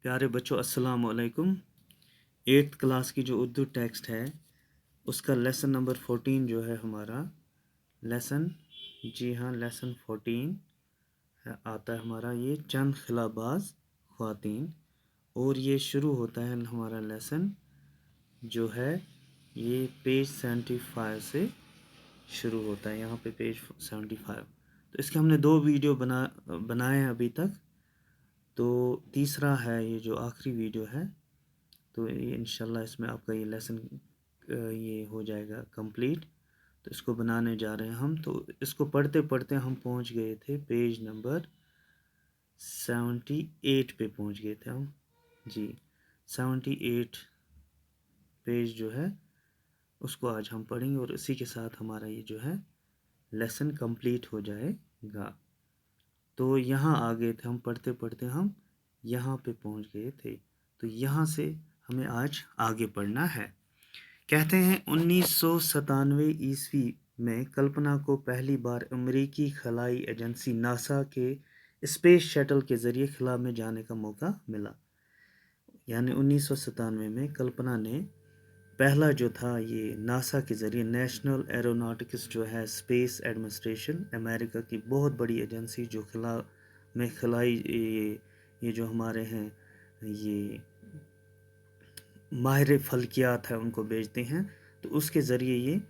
प्यारे बच्चों अस्सलाम वालेकुम। 8th क्लास की जो उर्दू टेक्स्ट है उसका लेसन नंबर 14 जो है हमारा लेसन, जी हाँ लेसन 14 आता है हमारा ये चंद खिलाबाज ख्वातीन। और ये शुरू होता है हमारा लेसन जो है ये पेज 75 से शुरू होता है। यहाँ पे पेज 75। तो इसके हमने 2 वीडियो बनाए हैं अभी तक। तो तीसरा है ये जो आखिरी वीडियो है। तो ये इंशाल्लाह इसमें आपका ये लेसन ये हो जाएगा कंप्लीट। तो इसको बनाने जा रहे हैं हम। तो इसको पढ़ते पढ़ते हम पहुंच गए थे पेज नंबर 78 पे पहुंच गए थे हम जी। 78 पेज जो है उसको आज हम पढ़ेंगे और इसी के साथ हमारा ये जो है लेसन कंप्लीट हो जाएगा। तो यहाँ आ गए थे हम, पढ़ते पढ़ते हम यहाँ पे पहुँच गए थे। तो यहाँ से हमें आज आगे पढ़ना है। कहते हैं 1997 ईस्वी में कल्पना को पहली बार अमेरिकी खलाई एजेंसी नासा के स्पेस शटल के ज़रिए खला में जाने का मौका मिला। यानी 1997 में कल्पना ने पहला जो था ये नासा के ज़रिए, नेशनल एरोनॉटिक्स जो है स्पेस एडमिनिस्ट्रेशन, अमेरिका की बहुत बड़ी एजेंसी जो खला में खलाई ये जो हमारे हैं ये माहिर फल्कियात है उनको भेजते हैं। तो उसके ज़रिए ये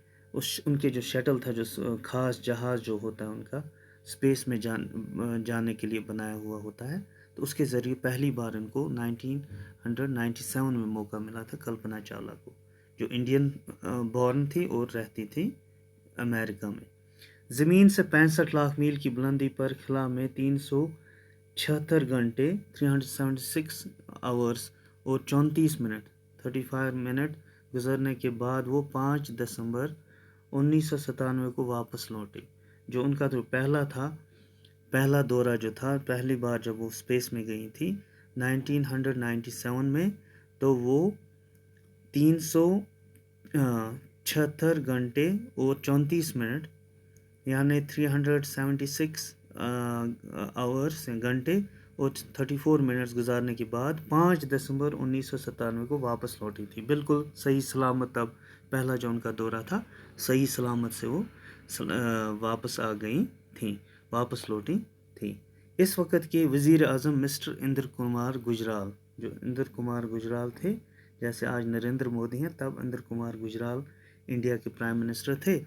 उनके जो शटल था, जो ख़ास जहाज़ जो होता है उनका स्पेस में जाने के लिए बनाया हुआ होता है, तो उसके ज़रिए पहली बार इनको 1997 में मौका मिला था कल्पना चावला को, जो इंडियन बॉर्न थी और रहती थी अमेरिका में। ज़मीन से 65 लाख मील की बुलंदी पर खला में 376 घंटे 376 आवर्स और 34 मिनट 35 मिनट गुजरने के बाद वो 5 दिसंबर 1997 को वापस लौटे। जो उनका जो पहला दौरा जो था, पहली बार जब वो स्पेस में गई थी 1997 में, तो वो 376 घंटे और 34 मिनट यानी 376 आवर्स घंटे और 34 मिनट्स गुजारने के बाद 5 दिसंबर 1997 को वापस लौटी थी। बिल्कुल सही सलामत। तब पहला जो उनका दौरा था सही सलामत से वो वापस आ गई थी, वापस लौटी थी। इस वक्त के वज़ीर आज़म मिस्टर इंद्र कुमार गुजराल, जो इंद्र कुमार गुजराल थे, जैसे आज नरेंद्र मोदी हैं, तब इंद्र कुमार गुजराल इंडिया के प्राइम मिनिस्टर थे।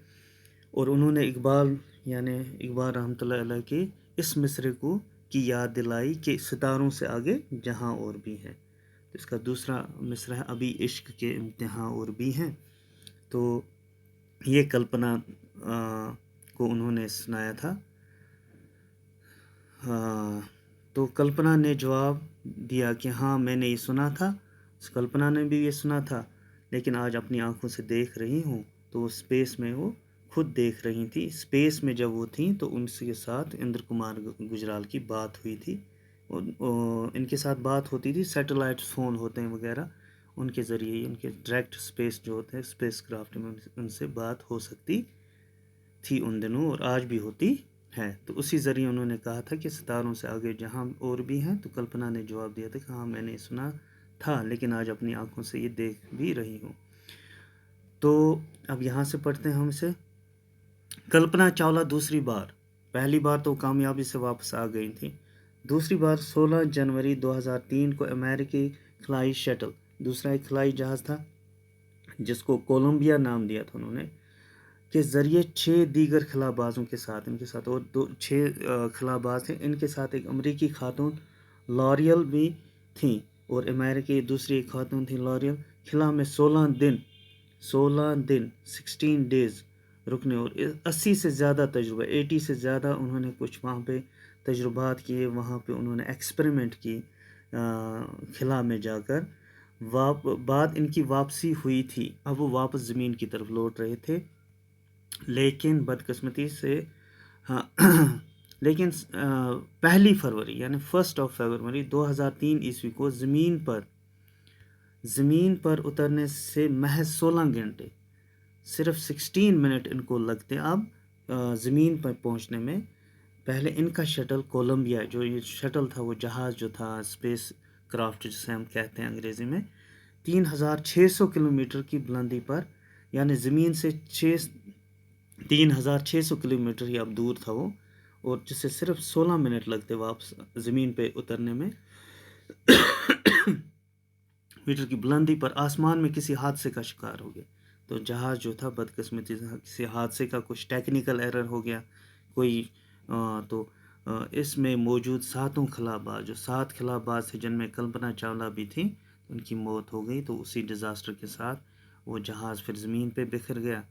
और उन्होंने इकबाल रहमतुल्लाह अलैह के इस मिसरे को की याद दिलाई कि सितारों से आगे जहां और भी है। तो इसका दूसरा मिसरा है, अभी इश्क के इम्तिहान और भी हैं। तो ये कल्पना को उन्होंने सुनाया था। तो कल्पना ने जवाब दिया कि हाँ मैंने ये सुना था। कल्पना ने भी ये सुना था, लेकिन आज अपनी आंखों से देख रही हूँ। तो स्पेस में वो खुद देख रही थी। स्पेस में जब वो थी तो उनके साथ इंद्र कुमार गुजराल की बात हुई थी। इनके साथ बात होती थी, सैटेलाइट फ़ोन होते हैं वगैरह, उनके ज़रिए उनके डायरेक्ट स्पेस जो होते हैं स्पेस क्राफ्ट में उनसे बात हो सकती थी उन दिनों, और आज भी होती है। तो उसी ज़रिए उन्होंने कहा था कि सितारों से आगे जहां और भी हैं। तो कल्पना ने जवाब दिया था कि हाँ मैंने सुना था, लेकिन आज अपनी आंखों से ये देख भी रही हूँ। तो अब यहाँ से पढ़ते हैं हम इसे। कल्पना चावला दूसरी बार, पहली बार तो कामयाबी से वापस आ गई थी। दूसरी बार 16 जनवरी 2003 को अमेरिकी खलाई शटल, दूसरा एक खलाई जहाज़ था जिसको कोलंबिया नाम दिया था उन्होंने, के ज़रिए 6 दीगर खलाबाजों के साथ, इनके साथ और 6 खलाबाज थे। इनके साथ एक अमेरिकी खातून लॉरियल भी थी और अमेरिकी दूसरी एक खातून थी लॉरियल। खिला में 16 दिन 16 डेज़ रुकने और 80 से ज़्यादा तजुर्बा, 80 से ज़्यादा उन्होंने कुछ वहाँ पे तजुर्बात किए, वहाँ पे उन्होंने एक्सपेरिमेंट की खिला में जाकर। बाद इनकी वापसी हुई थी। अब वो वापस ज़मीन की तरफ लौट रहे थे, लेकिन बदकिस्मती से हाँ लेकिन पहली फरवरी यानी 1 फरवरी 2003 ईस्वी को ज़मीन पर उतरने से महज 16 घंटे सिर्फ 16 मिनट इनको लगते अब ज़मीन पर पहुंचने में। पहले इनका शटल कोलंबिया, जो ये शटल था वो जहाज़ जो था स्पेस کرافٹ جسے ہم کہتے ہیں انگریزی میں، 3600 کلومیٹر کی بلندی پر، یعنی زمین سے 3600 کلومیٹر ہی اب دور تھا وہ، اور جسے صرف 16 منٹ لگتے واپس زمین پہ اترنے میں، میٹر کی بلندی پر آسمان میں کسی حادثے کا شکار ہو گیا۔ تو جہاز جو تھا بدقسمتی سے کسی حادثے کا کچھ ٹیکنیکل ایرر ہو گیا کوئی، تو اس میں موجود 7 خلاباز، جو 7 خلاباز تھے جن میں کلپنا چاولہ بھی تھی، ان کی موت ہو گئی۔ تو اسی ڈیزاسٹر کے ساتھ وہ جہاز پھر زمین پہ بکھر گیا،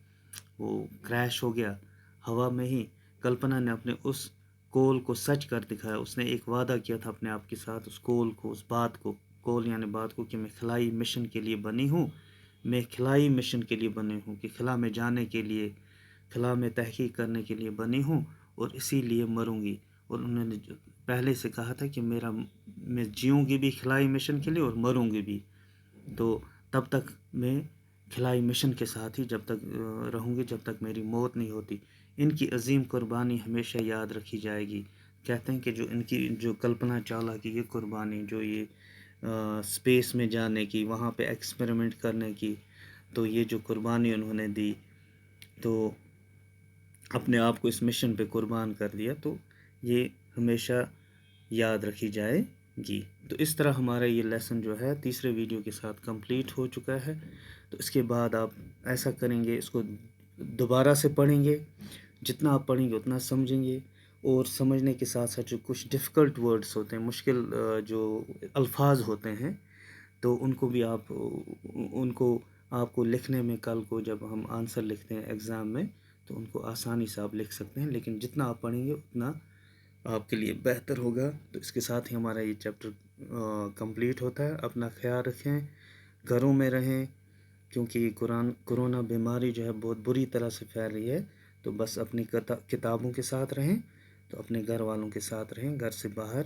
وہ کریش ہو گیا ہوا میں ہی۔ کلپنا نے اپنے اس کول کو سچ کر دکھایا، اس نے ایک وعدہ کیا تھا اپنے آپ کے ساتھ، اس کول کو، اس بات کو، کول یعنی بات کو، کہ میں خلائی مشن کے لیے بنی ہوں، میں خلائی مشن کے لیے بنی ہوں، کہ خلا میں جانے کے لیے، خلا میں تحقیق کرنے کے لیے بنی ہوں، اور اسی لیے مروں گی۔ اور انہوں نے پہلے سے کہا تھا کہ میں جیوں گی بھی خلائی مشن کے لیے اور مروں گی بھی، تو تب تک میں خلائی مشن کے ساتھ ہی جب تک رہوں گی جب تک میری موت نہیں ہوتی۔ ان کی عظیم قربانی ہمیشہ یاد رکھی جائے گی۔ کہتے ہیں کہ جو ان کی جو کلپنا چاولہ کی یہ قربانی، جو یہ اسپیس میں جانے کی، وہاں پہ ایکسپیریمنٹ کرنے کی، تو یہ جو قربانی انہوں نے دی، تو اپنے آپ کو اس مشن پہ قربان کر دیا، تو یہ ہمیشہ یاد رکھی جائے گی۔ تو اس طرح ہمارا یہ لیسن جو ہے تیسرے ویڈیو کے ساتھ کمپلیٹ ہو چکا ہے۔ تو اس کے بعد آپ ایسا کریں گے، اس کو دوبارہ سے پڑھیں گے، جتنا آپ پڑھیں گے اتنا سمجھیں گے، اور سمجھنے کے ساتھ ساتھ جو کچھ ڈیفیکلٹ ورڈز ہوتے ہیں، مشکل جو الفاظ ہوتے ہیں، تو ان کو بھی آپ کو لکھنے میں، کل کو جب ہم آنسر لکھتے ہیں ایگزام میں، تو ان کو آسانی سے آپ لکھ سکتے ہیں۔ لیکن جتنا آپ پڑھیں گے اتنا آپ کے لیے بہتر ہوگا۔ تو اس کے ساتھ ہی ہمارا یہ چیپٹر کمپلیٹ ہوتا ہے۔ اپنا خیال رکھیں، گھروں میں رہیں، کیونکہ یہ کورونا بیماری جو ہے بہت بری طرح سے پھیل رہی ہے۔ تو بس اپنی کتابوں کے ساتھ رہیں، تو اپنے گھر والوں کے ساتھ رہیں، گھر سے باہر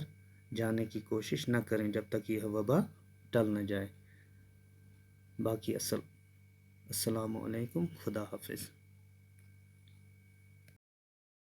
جانے کی کوشش نہ کریں جب تک یہ وبا ٹل نہ جائے۔ باقی السلام علیکم، خدا حافظ۔